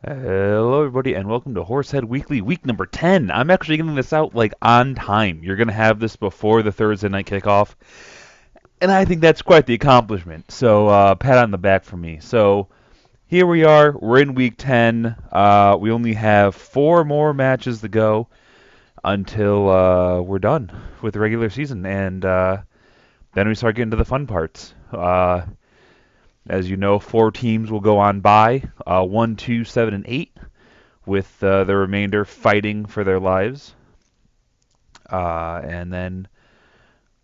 Hello, everybody, and welcome to Horsehead Weekly, week number 10. I'm actually getting this out like on time. You're going to have this before the Thursday night kickoff, and I think that's quite the accomplishment. So, pat on the back for me. So, here we are. We're in week 10. We only have four more matches to go until we're done with the regular season, and then we start getting to the fun parts. As you know, four teams will go on by 1, 2, 7, and 8. With the remainder fighting for their lives. And then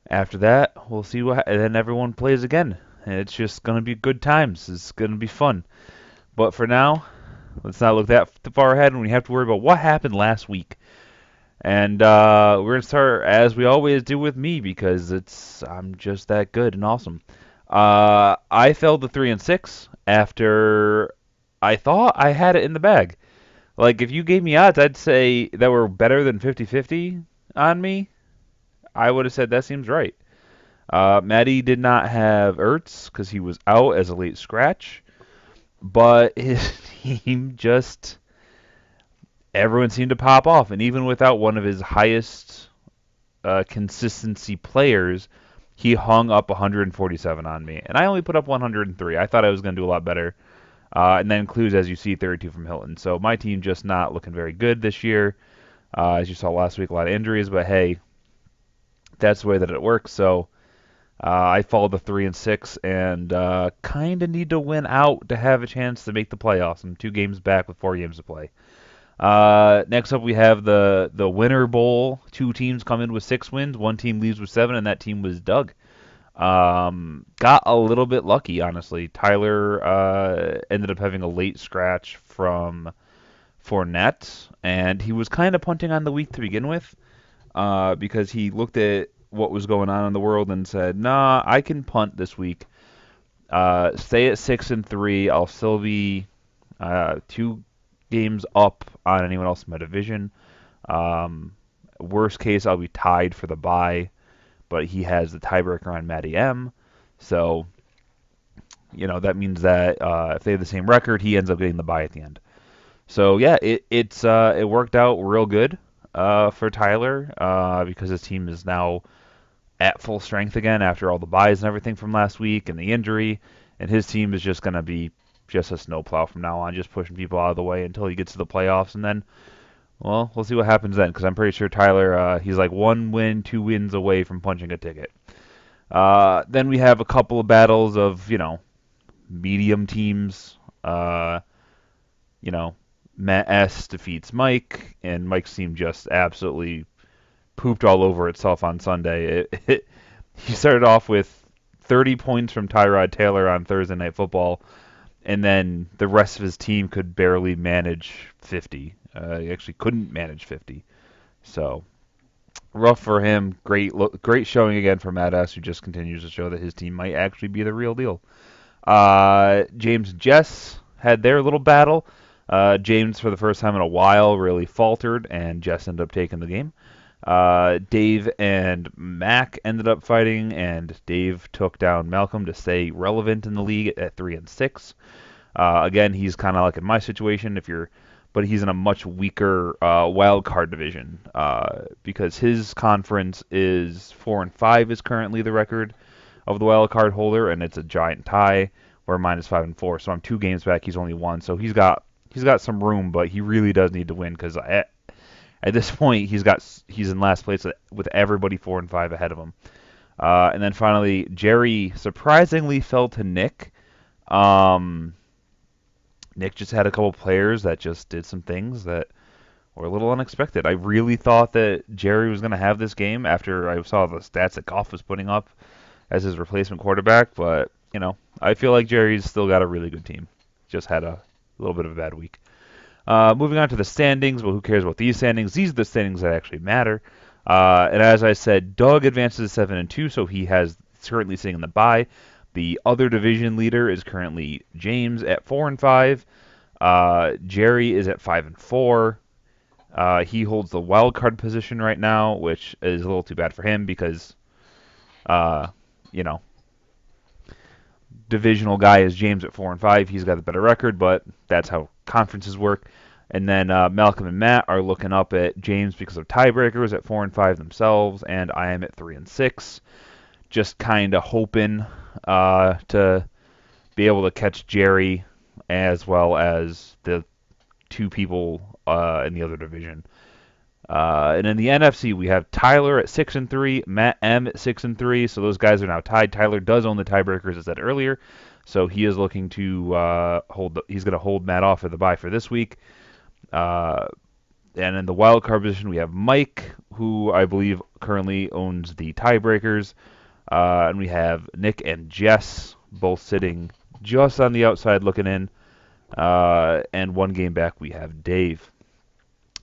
after that, we'll see and then everyone plays again. And it's just going to be good times. It's going to be fun. But for now, let's not look that far ahead when we have to worry about what happened last week. And we're going to start, as we always do, with me because I'm just that good and awesome. I fell to 3-6 after I thought I had it in the bag. Like, if you gave me odds, I'd say that were better than 50-50 on me. I would have said that seems right. Matty did not have Ertz because he was out as a late scratch, but his team just everyone seemed to pop off, and even without one of his highest consistency players, he hung up 147 on me, and I only put up 103. I thought I was going to do a lot better. And that includes, as you see, 32 from Hilton. So my team just not looking very good this year. As you saw last week, a lot of injuries, but hey, that's the way that it works. So I fall to 3-6 and kind of need to win out to have a chance to make the playoffs. I'm 2 games back with 4 games to play. Next up, we have the Winter Bowl. 2 teams come in with 6 wins. One team leaves with 7, and that team was Doug. Got a little bit lucky, honestly. Tyler ended up having a late scratch from Fournette, and he was kind of punting on the week to begin with because he looked at what was going on in the world and said, "Nah, I can punt this week. Stay at 6-3. I'll still be 2 games up on anyone else in my division. Worst case, I'll be tied for the bye." But he has the tiebreaker on Matty M. So, that means that if they have the same record, he ends up getting the bye at the end. So yeah, it worked out real good for Tyler because his team is now at full strength again after all the buys and everything from last week and the injury, and his team is just gonna be just a snowplow from now on, just pushing people out of the way until he gets to the playoffs, and then well, we'll see what happens then, because I'm pretty sure Tyler, he's like 1 win, 2 wins away from punching a ticket. Then we have a couple of battles of, medium teams. You know, Matt S defeats Mike, and Mike's team just absolutely pooped all over itself on Sunday. He started off with 30 points from Tyrod Taylor on Thursday Night Football, and then the rest of his team could barely manage 50. He actually couldn't manage 50. So rough for him. Great showing again for Matt S, who just continues to show that his team might actually be the real deal. James and Jess had their little battle. James, for the first time in a while, really faltered, and Jess ended up taking the game. Dave and Mac ended up fighting, and Dave took down Malcolm to stay relevant in the league at 3-6. Again, he's kind of like in my situation, but he's in a much weaker wild card division because his conference is 4-5 is currently the record of the wild card holder, and it's a giant tie where mine is 5-4. So I'm 2 games back. He's only 1, so he's got some room, but he really does need to win because at this point he's in last place with everybody 4-5 ahead of him. And then finally, Jerry surprisingly fell to Nick. Nick just had a couple players that just did some things that were a little unexpected. I really thought that Jerry was going to have this game after I saw the stats that Goff was putting up as his replacement quarterback, but I feel like Jerry's still got a really good team. Just had a little bit of a bad week. Moving on to the standings. Well, who cares about these standings? These are the standings that actually matter. And as I said, Doug advances to 7-2, so he has currently sitting in the bye. The other division leader is currently James at 4-5. Jerry is at 5-4. He holds the wild card position right now, which is a little too bad for him because, you know, divisional guy is James at 4-5. He's got a better record, but that's how conferences work. And then Malcolm and Matt are looking up at James because of tiebreakers at 4-5 themselves, and I am at 3-6. Just kind of hoping to be able to catch Jerry as well as the two people in the other division. And in the NFC, we have Tyler at 6-3, Matt M at 6-3. So those guys are now tied. Tyler does own the tiebreakers, as I said earlier. So he is looking to he's going to hold Matt off for the bye for this week. And in the wild card position, we have Mike, who I believe currently owns the tiebreakers. And we have Nick and Jess both sitting just on the outside looking in. And one game back, we have Dave.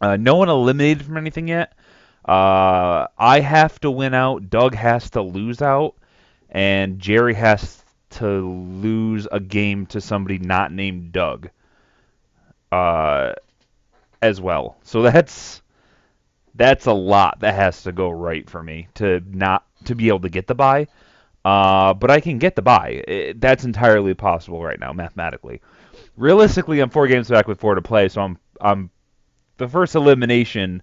No one eliminated from anything yet. I have to win out. Doug has to lose out. And Jerry has to lose a game to somebody not named Doug as well. So that's a lot that has to go right for me to be able to get the bye. But I can get the bye. That's entirely possible right now, mathematically. Realistically, I'm 4 games back with 4 to play, so I'm the first elimination,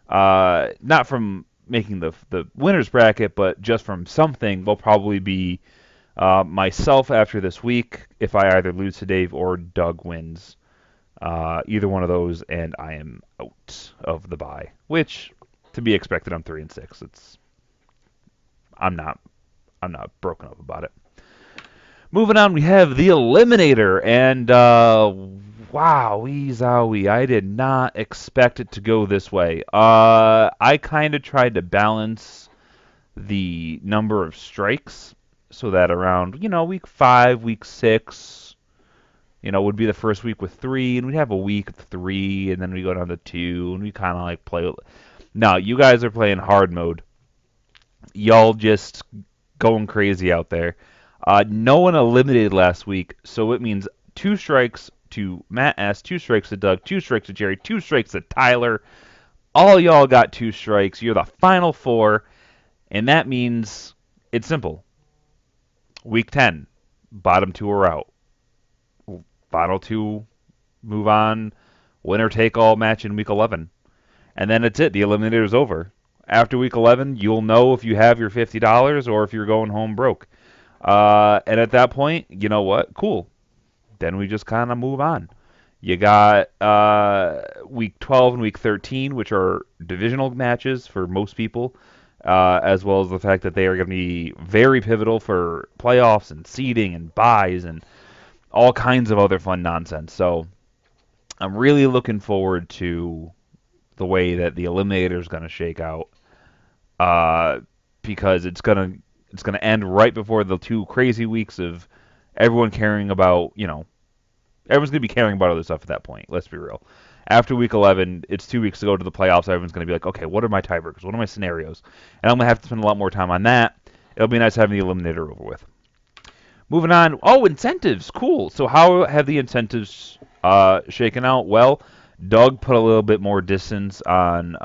not from making the winners bracket, but just from something, will probably be myself after this week if I either lose to Dave or Doug wins. Either one of those, and I am out of the bye, which to be expected. I'm 3-6. I'm not broken up about it. Moving on, we have the Eliminator, and wow-wee zowie, I did not expect it to go this way. I kind of tried to balance the number of strikes so that around, week 5, week 6, would be the first week with 3, and we'd have a week of 3, and then we go down to 2, and we kind of like play. No, you guys are playing hard mode. Y'all just going crazy out there. No one eliminated last week, so it means 2 strikes to Matt S., 2 strikes to Doug, 2 strikes to Jerry, 2 strikes to Tyler. All y'all got 2 strikes. You're the final 4, and that means it's simple. Week 10, bottom 2 are out. Final 2 move on. Winner take all match in week 11. And then it's it. The Eliminator is over. After week 11, you'll know if you have your $50 or if you're going home broke. And at that point, you know what? Cool. Then we just kind of move on. You got week 12 and week 13, which are divisional matches for most people, as well as the fact that they are going to be very pivotal for playoffs and seeding and buys and all kinds of other fun nonsense. So I'm really looking forward to the way that the Eliminator is going to shake out, because it's gonna end right before the 2 crazy weeks of everyone caring about, everyone's gonna be caring about other stuff at that point. Let's be real. After week 11, it's 2 weeks to go to the playoffs. Everyone's gonna be like, okay, what are my tiebreakers? What are my scenarios? And I'm gonna have to spend a lot more time on that. It'll be nice having the Eliminator over with. Moving on. Oh, incentives. Cool. So how have the incentives shaken out? Well, Doug put a little bit more distance on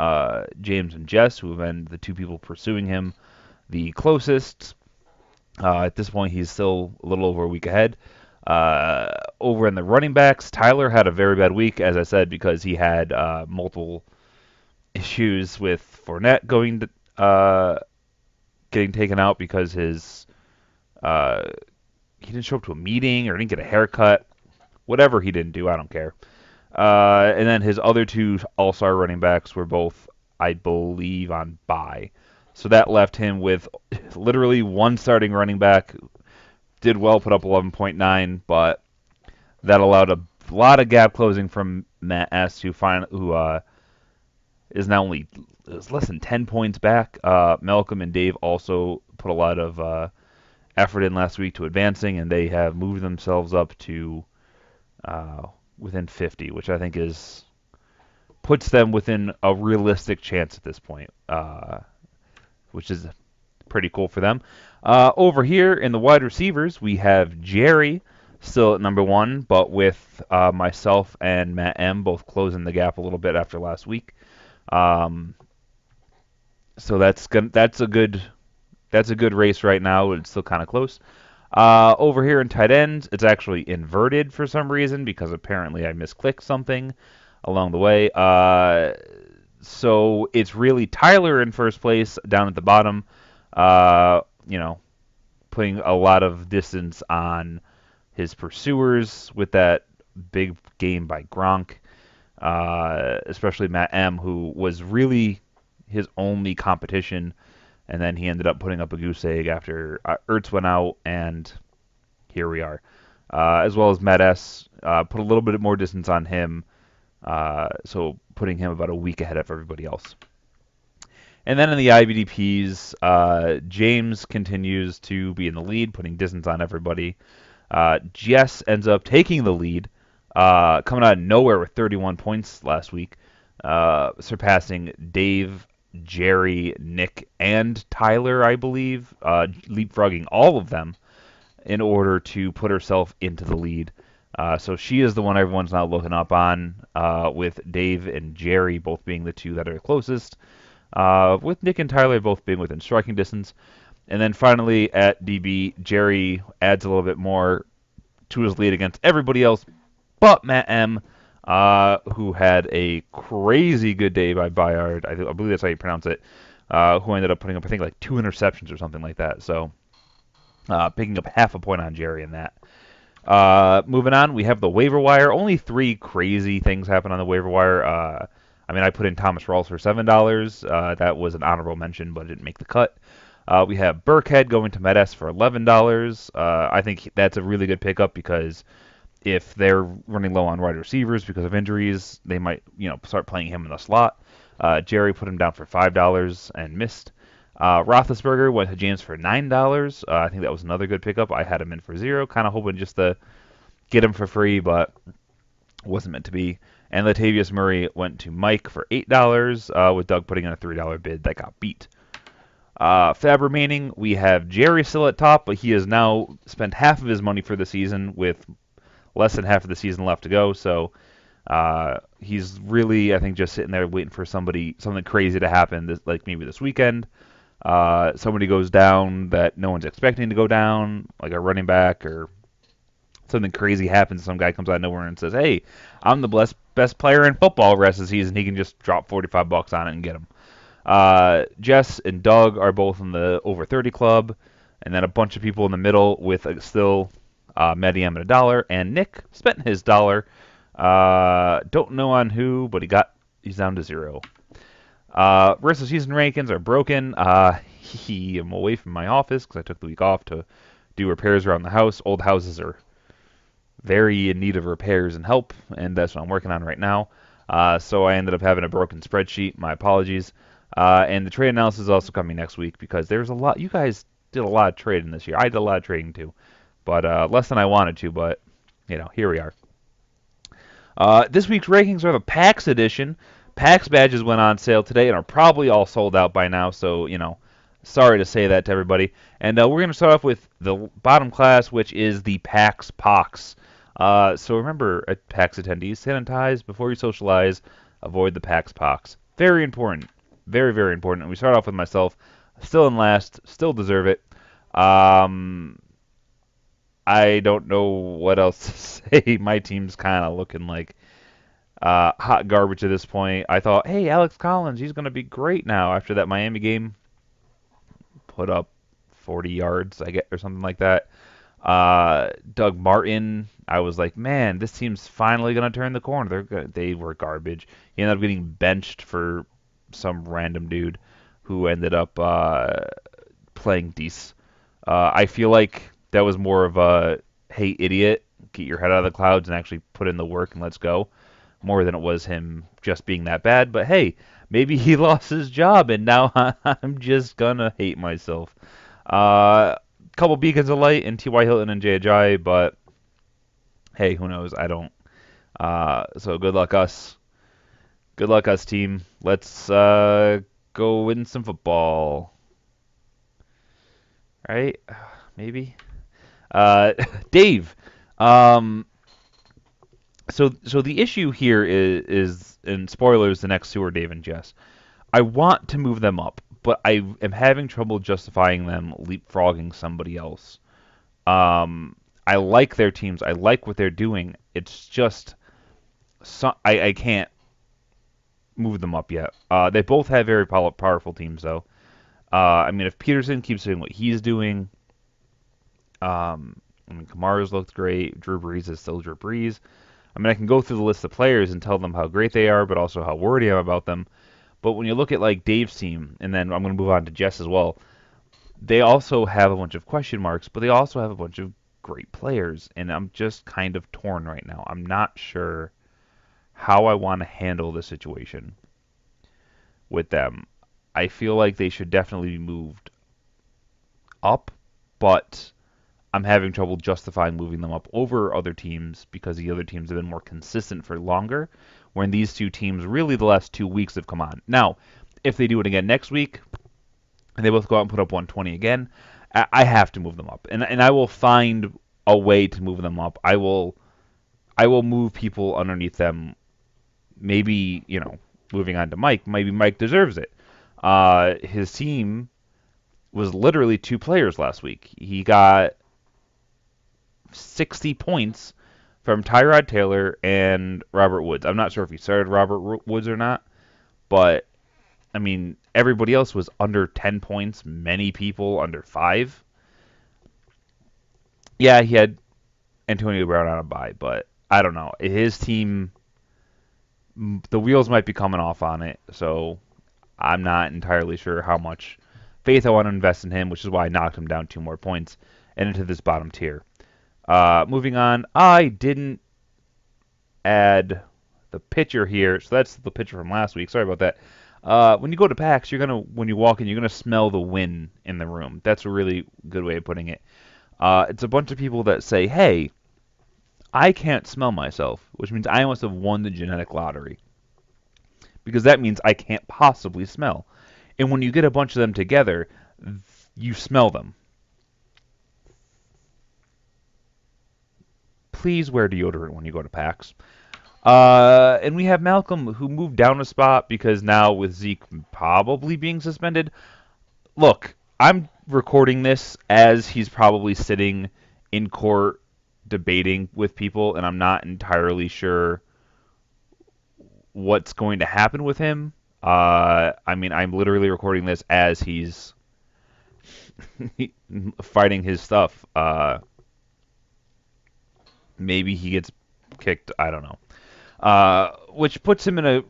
James and Jess, who have been the 2 people pursuing him the closest. At this point, he's still a little over a week ahead. Over in the running backs, Tyler had a very bad week, as I said, because he had multiple issues with Fournette getting taken out because his he didn't show up to a meeting or didn't get a haircut. Whatever he didn't do, I don't care. And then his other 2 all-star running backs were both, I believe, on bye. So that left him with literally 1 starting running back. Did well, put up 11.9, but that allowed a lot of gap closing from Matt S., who is now less than 10 points back. Malcolm and Dave also put a lot of effort in last week to advancing, and they have moved themselves up to within 50, which I think puts them within a realistic chance at this point, which is pretty cool for them. Over here in the wide receivers, we have Jerry still at number 1, but with myself and Matt M both closing the gap a little bit after last week. So that's a good race right now. It's still kind of close. Over here in tight ends, it's actually inverted for some reason because apparently I misclicked something along the way. So it's really Tyler in first place down at the bottom. You know, putting a lot of distance on his pursuers with that big game by Gronk, especially Matt M, who was really his only competition, and then he ended up putting up a goose egg after Ertz went out, and here we are. As well as Matt S, put a little bit more distance on him, so putting him about a week ahead of everybody else. And then in the IBDPs, James continues to be in the lead, putting distance on everybody. Jess ends up taking the lead, coming out of nowhere with 31 points last week, surpassing Dave, Jerry, Nick, and Tyler, I believe, leapfrogging all of them in order to put herself into the lead. So she is the one everyone's now looking up on, with Dave and Jerry both being the two that are closest, with Nick and Tyler both being within striking distance. And then finally at DB, Jerry adds a little bit more to his lead against everybody else but Matt M, who had a crazy good day by Bayard. I believe that's how you pronounce it. Who ended up putting up, I think, like 2 interceptions or something like that. So picking up half a point on Jerry in that. Moving on, we have the waiver wire. Only 3 crazy things happen on the waiver wire. I mean, I put in Thomas Rawls for $7. That was an honorable mention, but it didn't make the cut. We have Burkhead going to Medes for $11. I think that's a really good pickup because if they're running low on wide receivers because of injuries, they might, start playing him in the slot. Jerry put him down for $5 and missed. Roethlisberger went to James for $9. I think that was another good pickup. I had him in for 0, kind of hoping just to get him for free, but wasn't meant to be. And Latavius Murray went to Mike for $8, with Doug putting in a $3 bid that got beat. Fab remaining, we have Jerry still at top, but he has now spent half of his money for the season with less than half of the season left to go. So he's really, I think, just sitting there waiting for something crazy to happen, like maybe this weekend. Somebody goes down that no one's expecting to go down, like a running back, or something crazy happens. Some guy comes out of nowhere and says, "Hey, I'm the best player in football rest of the season." He can just drop $45 on it and get him. Jess and Doug are both in the over 30 club, and then a bunch of people in the middle with still Medium at $1, and Nick spent his $1. Don't know on who, but he's down to 0. Rest of season rankings are broken. I'm away from my office because I took the week off to do repairs around the house. Old houses are very in need of repairs and help, and that's what I'm working on right now. So I ended up having a broken spreadsheet. My apologies. And the trade analysis is also coming next week because there's a lot. You guys did a lot of trading this year. I did a lot of trading too, but less than I wanted to. But here we are. This week's rankings are the PAX edition. PAX badges went on sale today and are probably all sold out by now. So sorry to say that to everybody. And we're going to start off with the bottom class, which is the PAX Pox. So remember, PAX attendees, sanitize before you socialize. Avoid the PAX Pox. Very important. Very, very important. And we start off with myself. Still in last. Still deserve it. I don't know what else to say. My team's kind of looking like hot garbage at this point. I thought, hey, Alex Collins, he's going to be great now after that Miami game. Put up 40 yards, I guess, or something like that. Doug Martin, I was like, man, this team's finally going to turn the corner. They were garbage. He ended up getting benched for some random dude who ended up playing Dees. I feel like that was more of a, hey, idiot, get your head out of the clouds and actually put in the work and let's go, more than it was him just being that bad. But hey, maybe he lost his job and now I'm just going to hate myself. Couple beacons of light in T.Y. Hilton and Jay Ajayi, but hey, who knows? I don't. So good luck us. Good luck us, team. Let's go win some football. Right? Maybe. Dave. So the issue here is, and spoilers, the next 2 are Dave and Jess. I want to move them up, but I am having trouble justifying them leapfrogging somebody else. I like their teams. I like what they're doing. It's just I can't move them up yet. They both have very powerful teams, though. I mean, if Peterson keeps doing what he's doing, I mean, Kamara's looked great. Drew Brees is still Drew Brees. I mean, I can go through the list of players and tell them how great they are, but also how worried I am about them. But when you look at like Dave's team, and then I'm going to move on to Jess as well, they also have a bunch of question marks, but they also have a bunch of great players, and I'm just kind of torn right now. I'm not sure how I want to handle the situation with them. I feel like they should definitely be moved up, but I'm having trouble justifying moving them up over other teams because the other teams have been more consistent for longer, when these two teams really the last 2 weeks have come on. Now, if they do it again next week, and they both go out and put up 120 again, I have to move them up, and I will find a way to move them up. I will move people underneath them. Maybe moving on to Mike. Maybe Mike deserves it. His team was literally two players last week. He got 60 points from Tyrod Taylor and Robert Woods. I'm not sure if he started Robert Woods or not, but I mean, everybody else was under 10 points, many people under 5. Yeah, he had Antonio Brown on a bye, but I don't know. His team, the wheels might be coming off on it, so I'm not entirely sure how much faith I want to invest in him, which is why I knocked him down 2 more points and into this bottom tier. Moving on, I didn't add the pitcher here, so that's the pitcher from last week. Sorry about that. When you go to PAX, when you walk in, you're gonna smell the wind in the room. That's a really good way of putting it. It's a bunch of people that say, "Hey, I can't smell myself," which means I must have won the genetic lottery, because that means I can't possibly smell. And when you get a bunch of them together, you smell them. Please wear deodorant when you go to PAX. And we have Malcolm, who moved down a spot because now with Zeke probably being suspended. Look, I'm recording this as he's probably sitting in court debating with people, and I'm not entirely sure what's going to happen with him. I mean, I'm literally recording this as he's fighting his stuff. Maybe he gets kicked. I don't know. Which puts him in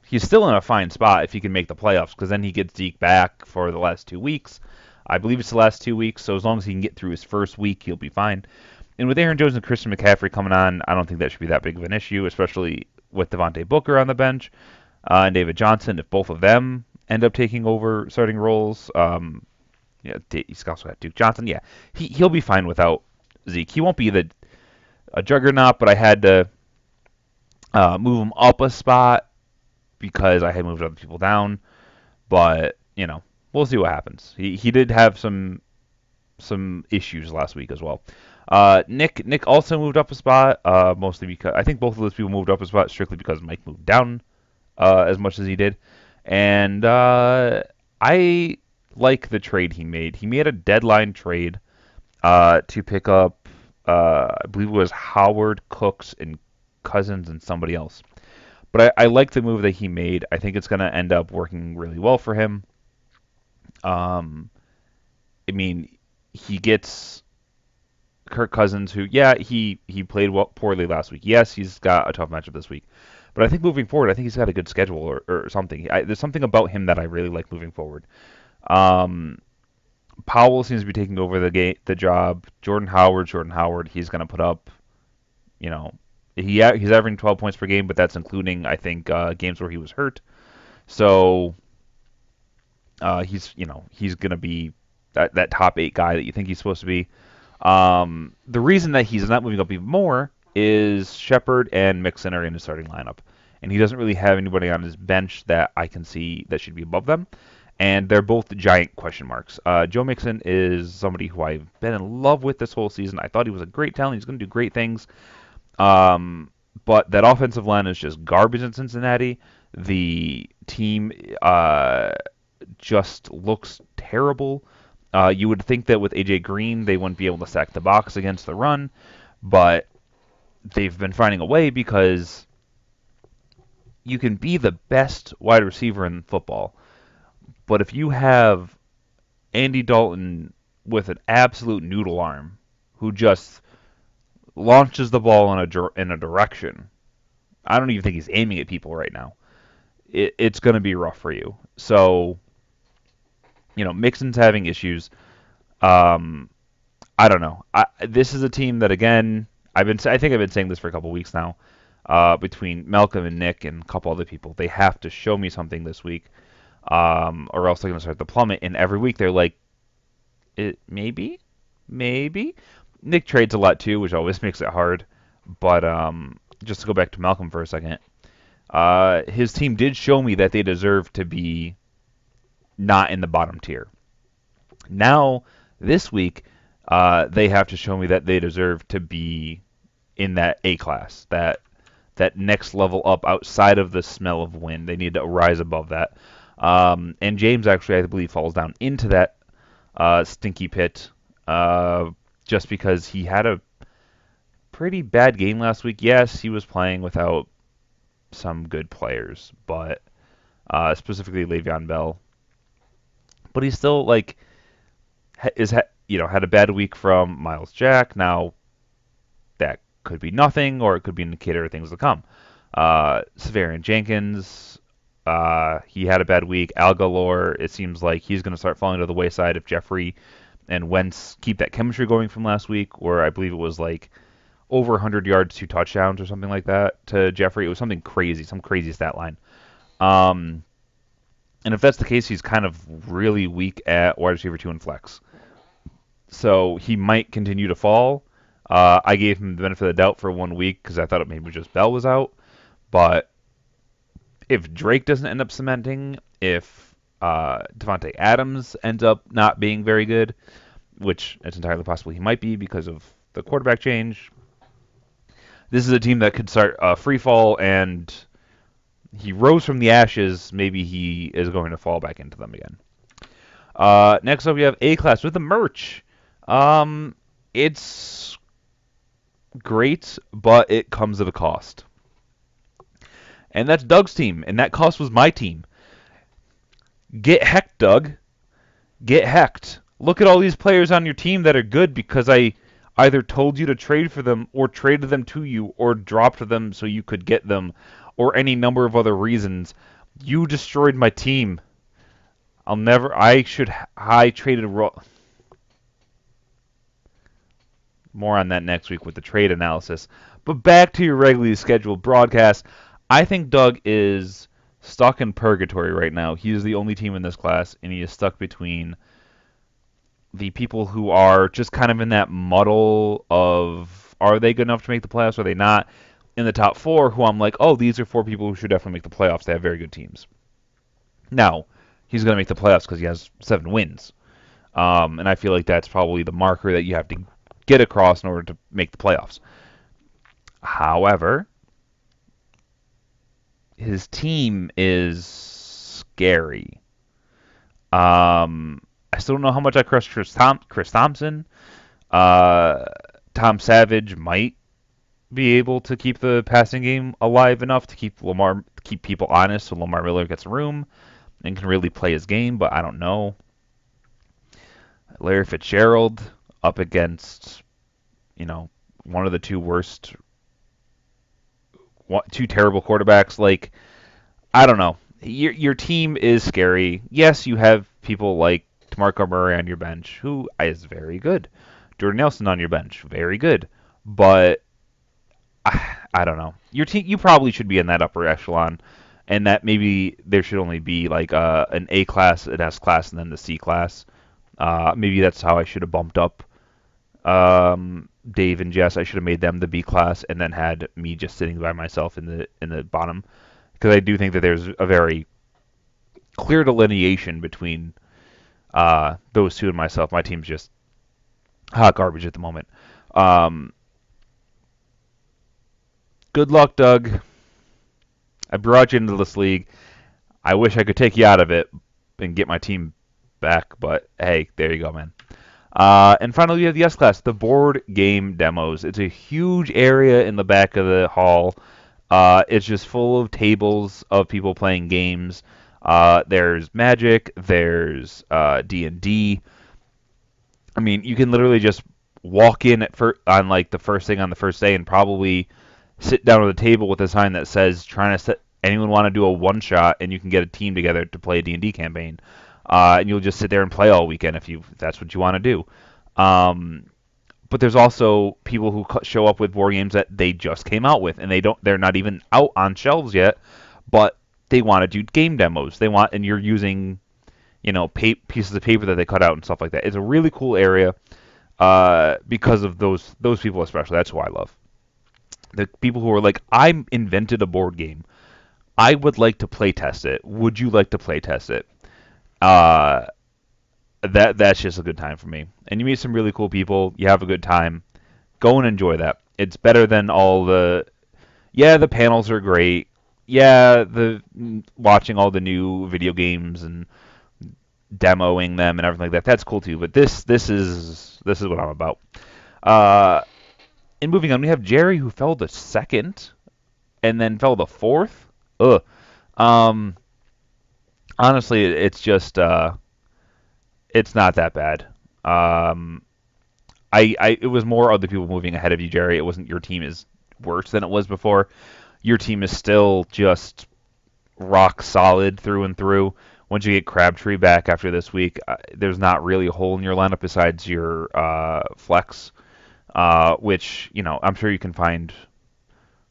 he's still in a fine spot if he can make the playoffs, because then he gets Zeke back for the last 2 weeks. I believe it's the last 2 weeks, so as long as he can get through his first week, he'll be fine. And with Aaron Jones and Christian McCaffrey coming on, I don't think that should be that big of an issue, especially with Devontae Booker on the bench and David Johnson. If both of them end up taking over starting roles, he's also got Duke Johnson. Yeah, he'll be fine without Zeke. He won't be a juggernaut, but I had to move him up a spot because I had moved other people down. But we'll see what happens. He did have some issues last week as well. Nick also moved up a spot, mostly because I think both of those people moved up a spot strictly because Mike moved down as much as he did. And I like the trade he made. He made a deadline trade to pick up, I believe it was Howard, Cooks, and Cousins and somebody else. But I like the move that he made. I think it's going to end up working really well for him. I mean, he gets Kirk Cousins, who, he played poorly last week. Yes, he's got a tough matchup this week. But I think moving forward, I think he's got a good schedule or something. There's something about him that I really like moving forward. Powell seems to be taking over the job. Jordan Howard, he's going to put up, he's averaging 12 points per game, but that's including, I think, games where he was hurt. So he's going to be that top 8 guy that you think he's supposed to be. The reason that he's not moving up even more is Shepard and Mixon are in his starting lineup, and he doesn't really have anybody on his bench that I can see that should be above them. And they're both giant question marks. Joe Mixon is somebody who I've been in love with this whole season. I thought he was a great talent. He's going to do great things. But that offensive line is just garbage in Cincinnati. The team just looks terrible. You would think that with AJ Green, they wouldn't be able to stack the box against the run, but they've been finding a way because you can be the best wide receiver in football, but if you have Andy Dalton with an absolute noodle arm who just launches the ball in a direction, I don't even think he's aiming at people right now. It's going to be rough for you. So, Mixon's having issues. Um, I don't know. This is a team that, again, I think I've been saying this for a couple weeks now. Between Malcolm and Nick and a couple other people, they have to show me something this week, or else they're going to start to plummet. And every week they're like, maybe. Nick trades a lot too, which always makes it hard. But just to go back to Malcolm for a second, his team did show me that they deserve to be not in the bottom tier. Now, this week, they have to show me that they deserve to be in that A class, that next level up outside of the smell of win. They need to rise above that. And James actually, I believe, falls down into that stinky pit just because he had a pretty bad game last week. Yes, he was playing without some good players, but specifically Le'Veon Bell. But he's still had a bad week from Miles Jack. Now that could be nothing, or it could be an indicator of things to come. Severian Jenkins, he had a bad week. Al Galore, it seems like he's going to start falling to the wayside if Jeffrey and Wentz keep that chemistry going from last week, where I believe it was like over 100 yards, 2 touchdowns, or something like that to Jeffrey. It was something crazy, some crazy stat line. And if that's the case, he's kind of really weak at wide receiver 2 and flex. So he might continue to fall. I gave him the benefit of the doubt for 1 week because I thought it maybe just Bell was out. But if Drake doesn't end up cementing, if Devontae Adams ends up not being very good, which it's entirely possible he might be because of the quarterback change, this is a team that could start a free fall, and he rose from the ashes. Maybe he is going to fall back into them again. Next up, we have A-Class with the merch. It's great, but it comes at a cost. And that's Doug's team, and that cost was my team. Get hecked, Doug. Get hecked. Look at all these players on your team that are good because I either told you to trade for them or traded them to you or dropped them so you could get them or any number of other reasons. You destroyed my team. I traded more on that next week with the trade analysis. But back to your regularly scheduled broadcast. I think Doug is stuck in purgatory right now. He is the only team in this class, and he is stuck between the people who are just kind of in that muddle of, are they good enough to make the playoffs, or are they not? In the top 4, who I'm like, oh, these are 4 people who should definitely make the playoffs. They have very good teams. Now, he's going to make the playoffs because he has 7 wins. And I feel like that's probably the marker that you have to get across in order to make the playoffs. However, his team is scary. I still don't know how much I trust Chris Thompson. Tom Savage might be able to keep the passing game alive enough to keep people honest, so Lamar Miller gets room and can really play his game, but I don't know. Larry Fitzgerald up against, one of the 2 terrible quarterbacks. Like, I don't know. Your team is scary. Yes, you have people like DeMarco Murray on your bench, who is very good. Jordan Nelson on your bench, very good. But I don't know. Your team, you probably should be in that upper echelon, and that maybe there should only be like an A class, an S class, and then the C class. Maybe that's how I should have bumped up Dave and Jess. I should have made them the B class, and then had me just sitting by myself in the bottom, because I do think that there's a very clear delineation between those 2 and myself. My team's just hot garbage at the moment. Good luck, Doug. I brought you into this league. I wish I could take you out of it and get my team back, but hey, there you go, man. And finally, we have the S class, the board game demos. It's a huge area in the back of the hall. It's just full of tables of people playing games. There's Magic, there's D&D. I mean, you can literally just walk in on like the first thing on the first day and probably sit down at a table with a sign that says trying to set anyone want to do a one shot, and you can get a team together to play a D&D campaign. And you'll just sit there and play all weekend if that's what you want to do. But there's also people who show up with board games that they just came out with, and they're not even out on shelves yet, but they want to do game demos. And you're using, pieces of paper that they cut out and stuff like that. It's a really cool area because of those people especially. That's who I love. The people who are like, I invented a board game. I would like to play test it. Would you like to play test it? That's just a good time for me. And you meet some really cool people. You have a good time. Go and enjoy that. It's better than all the. Yeah, the panels are great. Yeah, the watching all the new video games and demoing them and everything like that. That's cool too. But this is what I'm about. And moving on, we have Jerry who fell to second, and then fell to fourth. Ugh. Honestly, it's just it's not that bad. It was more other people moving ahead of you, Jerry. It wasn't your team is worse than it was before. Your team is still just rock solid through and through. Once you get Crabtree back after this week, there's not really a hole in your lineup besides your flex, which I'm sure you can find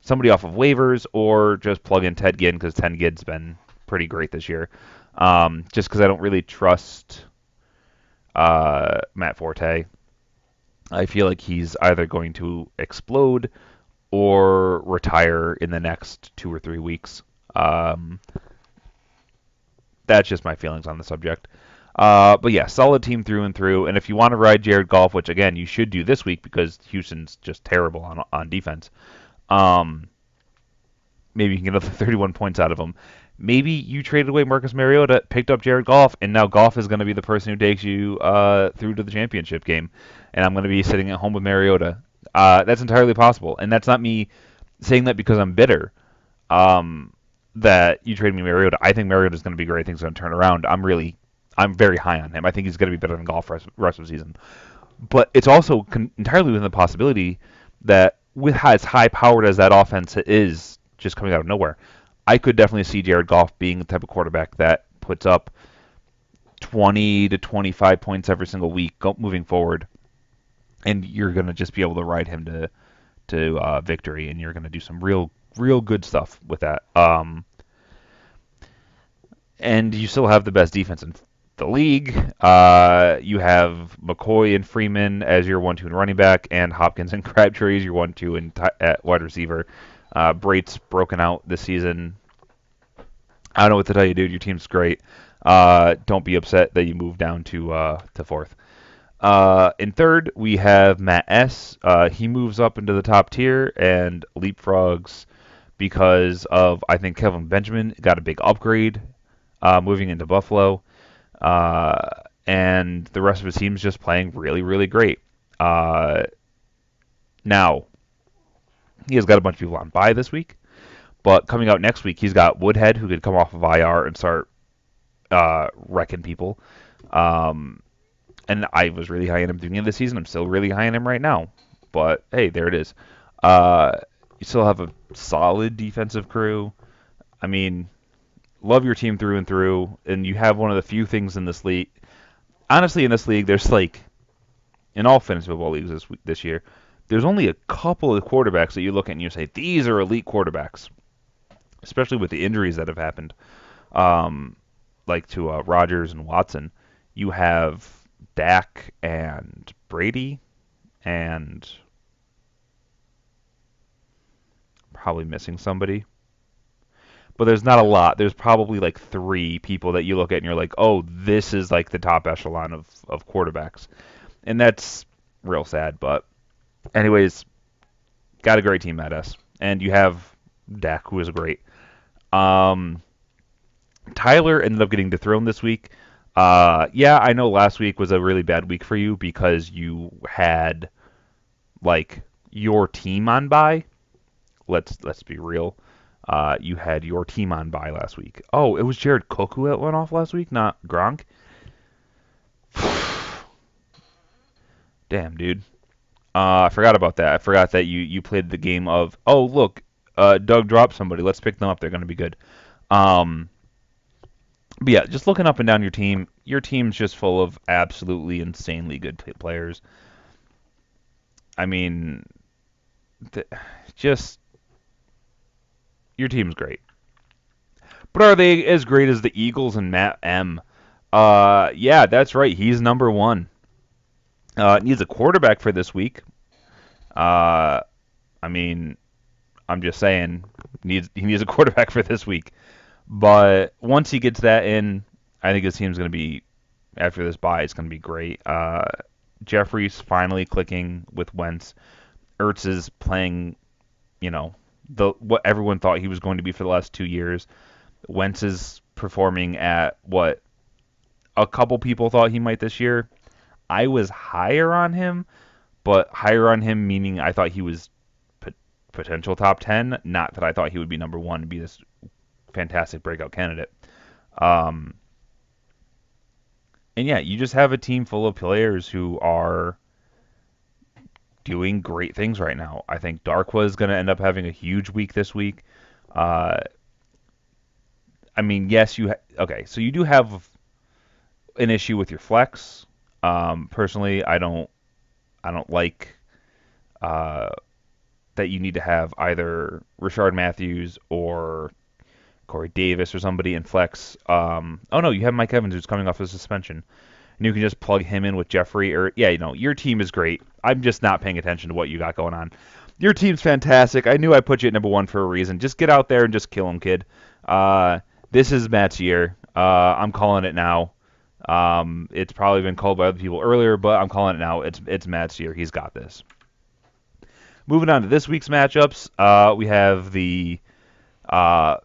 somebody off of waivers or just plug in Ted Ginn because Ted Ginn's been pretty great this year. Just because I don't really trust Matt Forte. I feel like he's either going to explode or retire in the next 2 or 3 weeks. That's just my feelings on the subject. But yeah, solid team through and through. And if you want to ride Jared Goff, which again you should do this week because Houston's just terrible on defense, maybe you can get another 31 points out of him. Maybe you traded away Marcus Mariota, picked up Jared Goff, and now Goff is going to be the person who takes you through to the championship game. And I'm going to be sitting at home with Mariota. That's entirely possible. And that's not me saying that because I'm bitter that you trade me Mariota. I think Mariota is going to be great. I think he's going to turn around. I'm very high on him. I think he's going to be better than Goff rest of the season. But it's also entirely within the possibility that with as high-powered as that offense is, just coming out of nowhere, I could definitely see Jared Goff being the type of quarterback that puts up 20 to 25 points every single week moving forward, and you're going to just be able to ride him to victory, and you're going to do some real good stuff with that. And you still have the best defense in the league. You have McCoy and Freeman as your 1-2 and running back, and Hopkins and Crabtree as your 1-2 at wide receiver. Brait's broken out this season. I don't know what to tell you, dude. Your team's great. Don't be upset that you moved down to fourth. In third, we have Matt S. He moves up into the top tier and leapfrogs because of, I think, Kelvin Benjamin got a big upgrade moving into Buffalo. And the rest of his team's just playing really, really great. Now, he has got a bunch of people on bye this week, but coming out next week, he's got Woodhead, who could come off of IR and start wrecking people. And I was really high on him at the beginning of the season. I'm still really high on him right now. But, hey, there it is. You still have a solid defensive crew. I mean, love your team through and through, and you have one of the few things in this league. Honestly, in this league, there's in all fantasy football leagues this year, there's only a couple of quarterbacks that you look at and you say, these are elite quarterbacks, especially with the injuries that have happened, like to Rodgers and Watson. You have Dak and Brady and probably missing somebody. But there's not a lot. There's probably like 3 people that you look at and you're like, oh, this is like the top echelon of quarterbacks. And that's real sad. But anyways, got a great team at us. And you have Dak, who is great. Tyler ended up getting dethroned this week. Yeah, I know last week was a really bad week for you because you had like your team on bye. Let's be real. You had your team on bye last week. Oh, it was Jared Cook who went off last week, not Gronk. Damn, dude. I forgot about that. I forgot that you played the game of, oh, look, Doug dropped somebody. Let's pick them up. They're going to be good. Um, but yeah, just looking up and down your team's just full of absolutely insanely good players. I mean, th- just your team's great. But are they as great as the Eagles and Matt M? Yeah, that's right. He's number one. Needs a quarterback for this week. Uh, I mean, I'm just saying he needs a quarterback for this week. But once he gets that in, I think his team's going to be after this bye. It's going to be great. Jeffrey's finally clicking with Wentz. Ertz is playing, you know, the what everyone thought he was going to be for the last 2 years. Wentz is performing at what a couple people thought he might this year. I was higher on him, but higher on him meaning I thought he was potential top 10, not that I thought he would be number one and be this fantastic breakout candidate. Um, and yeah, you just have a team full of players who are doing great things right now. I think Darkwa is going to end up having a huge week this week. Uh, I mean, yes, okay, so you do have an issue with your flex. Personally, I don't like uh, that you need to have either Rashard Matthews or Corey Davis or somebody in flex. Oh no, you have Mike Evans who's coming off a suspension, and you can just plug him in with Jeffrey. Or yeah, your team is great. I'm just not paying attention to what you got going on. Your team's fantastic. I knew I put you at number one for a reason. Just get out there and just kill him, kid. This is Matt's year. I'm calling it now. It's probably been called by other people earlier, but I'm calling it now. It's Matt's year. He's got this. Moving on to this week's matchups, we have the uh,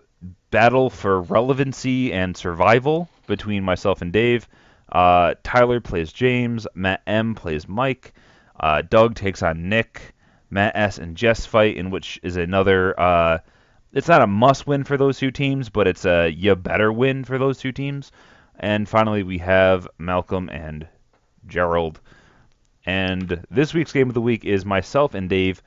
battle for relevancy and survival between myself and Dave. Tyler plays James. Matt M plays Mike. Doug takes on Nick. Matt S and Jess fight, in which is another. It's not a must win for those two teams, but it's a you better win for those two teams. And finally, we have Malcolm and Gerald. And this week's game of the week is myself and Dave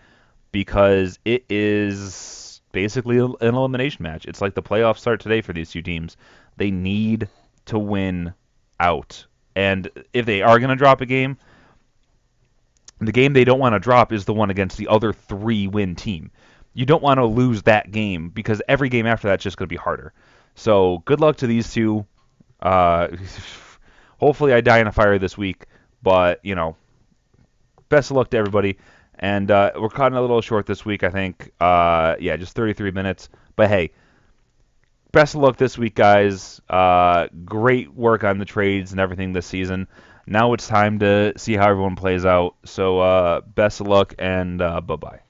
because it is basically an elimination match. It's like the playoffs start today for these two teams. They need to win out. And if they are going to drop a game, the game they don't want to drop is the one against the other 3-win team. You don't want to lose that game because every game after that's just going to be harder. So good luck to these two. Hopefully I die in a fire this week, but, best of luck to everybody. And we're cutting a little short this week, I think. Yeah, just 33 minutes. But hey, best of luck this week, guys. Great work on the trades and everything this season. Now it's time to see how everyone plays out. So best of luck and bye-bye.